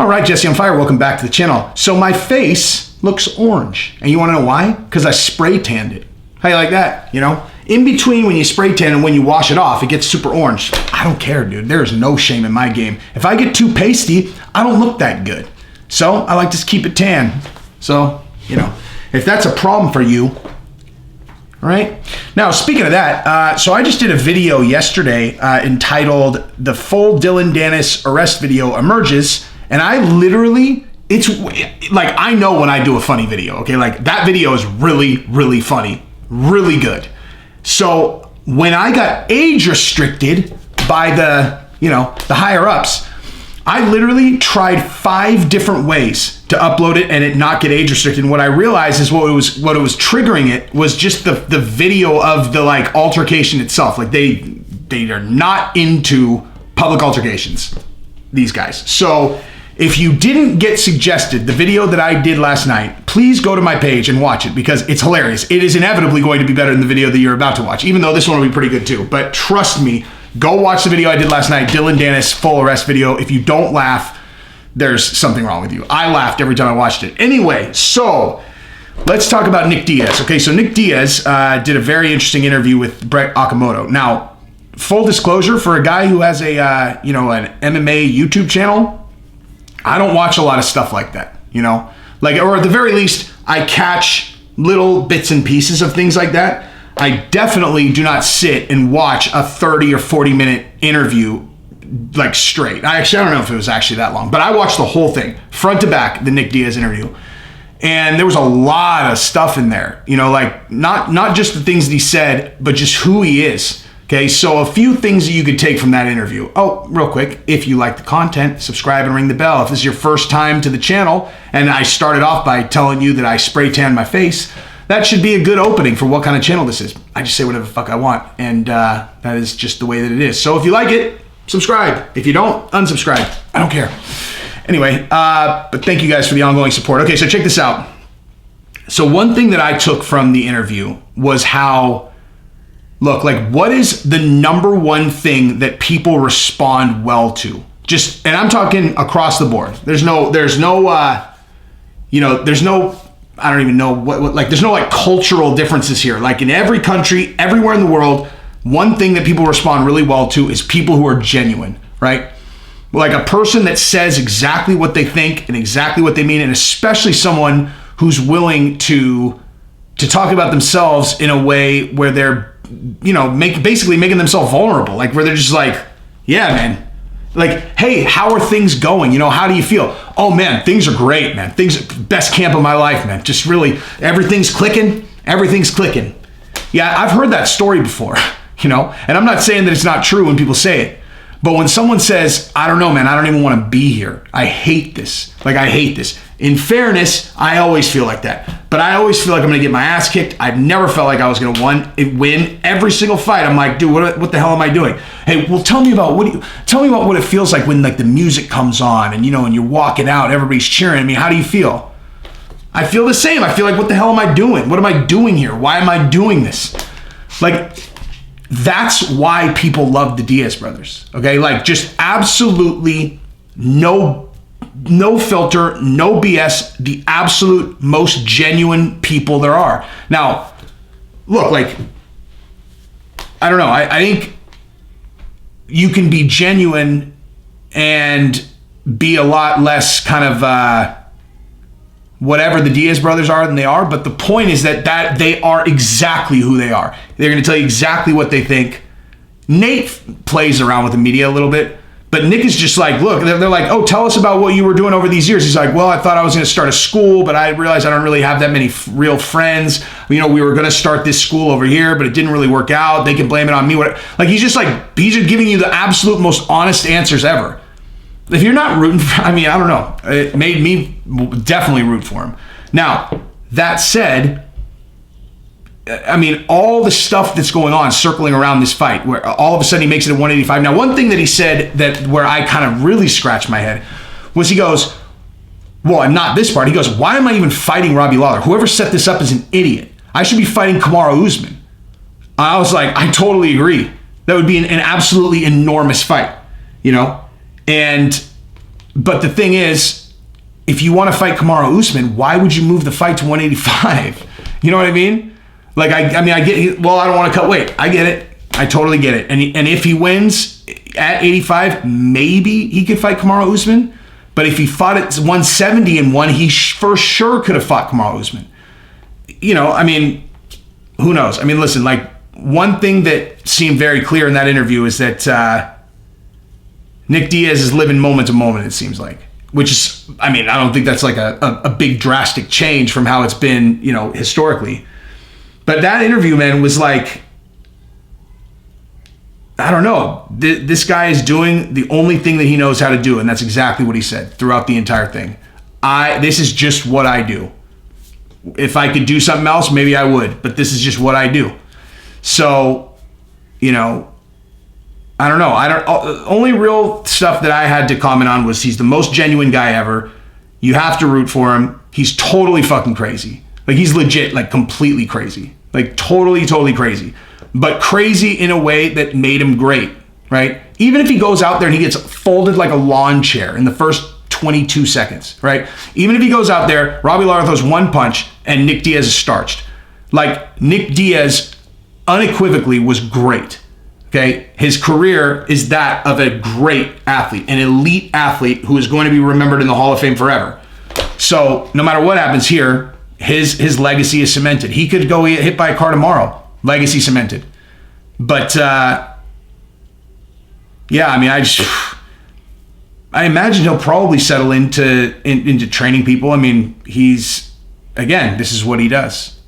All right, Jesse on Fire, welcome back to the channel. So my face looks orange. And you wanna know why? Because I spray tanned it. How you like that, In between when you spray tan and when you wash it off, it gets super orange. I don't care, dude. There's no shame in my game. If I get too pasty, I don't look that good. So I like to keep it tan. So, if that's a problem for you, all right? Now, speaking of that, so I just did a video yesterday entitled "The Full Dylan Dennis Arrest Video Emerges," and I literally, it's like, I know when I do a funny video, okay? Like, that video is really, really funny, really good. So when I got age restricted by the higher ups, I literally tried 5 different ways to upload it and it not get age restricted. And what I realized is what it was triggering it was just the video of the altercation itself. Like they are not into public altercations, these guys. So if you didn't get suggested the video that I did last night, please go to my page and watch it because it's hilarious. It is inevitably going to be better than the video that you're about to watch, even though this one will be pretty good too. But trust me, go watch the video I did last night, Dylan Dennis full arrest video. If you don't laugh, there's something wrong with you. I laughed every time I watched it. Anyway, so let's talk about Nick Diaz. Okay, so Nick Diaz did a very interesting interview with Brett Okamoto. Now, full disclosure, for a guy who has an MMA YouTube channel, I don't watch a lot of stuff like that, or at the very least, I catch little bits and pieces of things like that. I definitely do not sit and watch a 30 or 40 minute interview straight. I don't know if it was actually that long, but I watched the whole thing, front to back, the Nick Diaz interview. And there was a lot of stuff in there, not just the things that he said, but just who he is. Okay, so a few things that you could take from that interview. Oh, real quick, if you like the content, subscribe and ring the bell. If this is your first time to the channel, and I started off by telling you that I spray tan my face, that should be a good opening for what kind of channel this is. I just say whatever the fuck I want, and that is just the way that it is. So if you like it, subscribe. If you don't, unsubscribe. I don't care. Anyway, but thank you guys for the ongoing support. Okay, so check this out. So one thing that I took from the interview was how, what is the number one thing that people respond well to? And I'm talking across the board. There's no, I don't even know there's no cultural differences here. In every country, everywhere in the world, one thing that people respond really well to is people who are genuine, right? Like a person that says exactly what they think and exactly what they mean, and especially someone who's willing to talk about themselves in a way where they're, basically making themselves vulnerable, where they're just yeah, man. Hey, how are things going? How do you feel? Oh man, things are great, man. Best camp of my life, man. Just really, everything's clicking. Yeah, I've heard that story before, and I'm not saying that it's not true when people say it, but when someone says, I don't know, man, I don't even want to be here. I hate this. I hate this. In fairness, I always feel like that, but I always feel like I'm going to get my ass kicked. I've never felt like I was going to win every single fight. I'm like, dude, what the hell am I doing? Hey, well, tell me about what it feels like when the music comes on and, and you're walking out, everybody's cheering. I mean, how do you feel? I feel the same. I feel like, what the hell am I doing? What am I doing here? Why am I doing this? That's why people love the Diaz brothers. Okay. Just absolutely no filter, no BS, the absolute most genuine people there are. Now, look, I don't know. I think you can be genuine and be a lot less kind of whatever the Diaz brothers are than they are. But the point is that they are exactly who they are. They're going to tell you exactly what they think. Nate plays around with the media a little bit. But Nick is just look, they're like, oh, tell us about what you were doing over these years. He's like, well, I thought I was going to start a school, but I realized I don't really have that many real friends. We were going to start this school over here, but it didn't really work out. They can blame it on me. He's just giving you the absolute most honest answers ever. If you're not rooting for, I don't know. It made me definitely root for him. Now, that said, all the stuff that's going on circling around this fight, where all of a sudden he makes it at 185. Now, one thing that he said where I kind of really scratched my head was he goes, well, and not this part. He goes, why am I even fighting Robbie Lawler? Whoever set this up is an idiot. I should be fighting Kamaru Usman. I was like, I totally agree. That would be an absolutely enormous fight, And But the thing is, if you want to fight Kamaru Usman, why would you move the fight to 185? You know what I mean? Like, I mean, I get, well, I don't want to cut weight. I get it. I totally get it. And if he wins at 85, maybe he could fight Kamaru Usman. But if he fought at 170 and won, he for sure could have fought Kamaru Usman. You know, I mean, who knows? I mean, listen, like, one thing that seemed very clear in that interview is that Nick Diaz is living moment to moment, it seems like. Which is, I mean, I don't think that's like a big drastic change from how it's been, you know, historically. But that interview, man, was like, I don't know. This guy is doing the only thing that he knows how to do, and that's exactly what he said throughout the entire thing. This is just what I do. If I could do something else, maybe I would, but this is just what I do. So, you know, I don't know. Only real stuff that I had to comment on was he's the most genuine guy ever. You have to root for him. He's totally fucking crazy. Like, he's legit, like, completely crazy. Like, totally crazy. But crazy in a way that made him great, right? Even if he goes out there and he gets folded like a lawn chair in the first 22 seconds, right? Even if he goes out there, Robbie Lawler throws one punch and Nick Diaz is starched. Like, Nick Diaz unequivocally was great, okay? His career is that of a great athlete, an elite athlete who is going to be remembered in the Hall of Fame forever. So no matter what happens here, his legacy is cemented. He could go get hit by a car tomorrow. Legacy cemented. But, yeah, I mean, I imagine he'll probably settle into training people. I mean, again, this is what he does.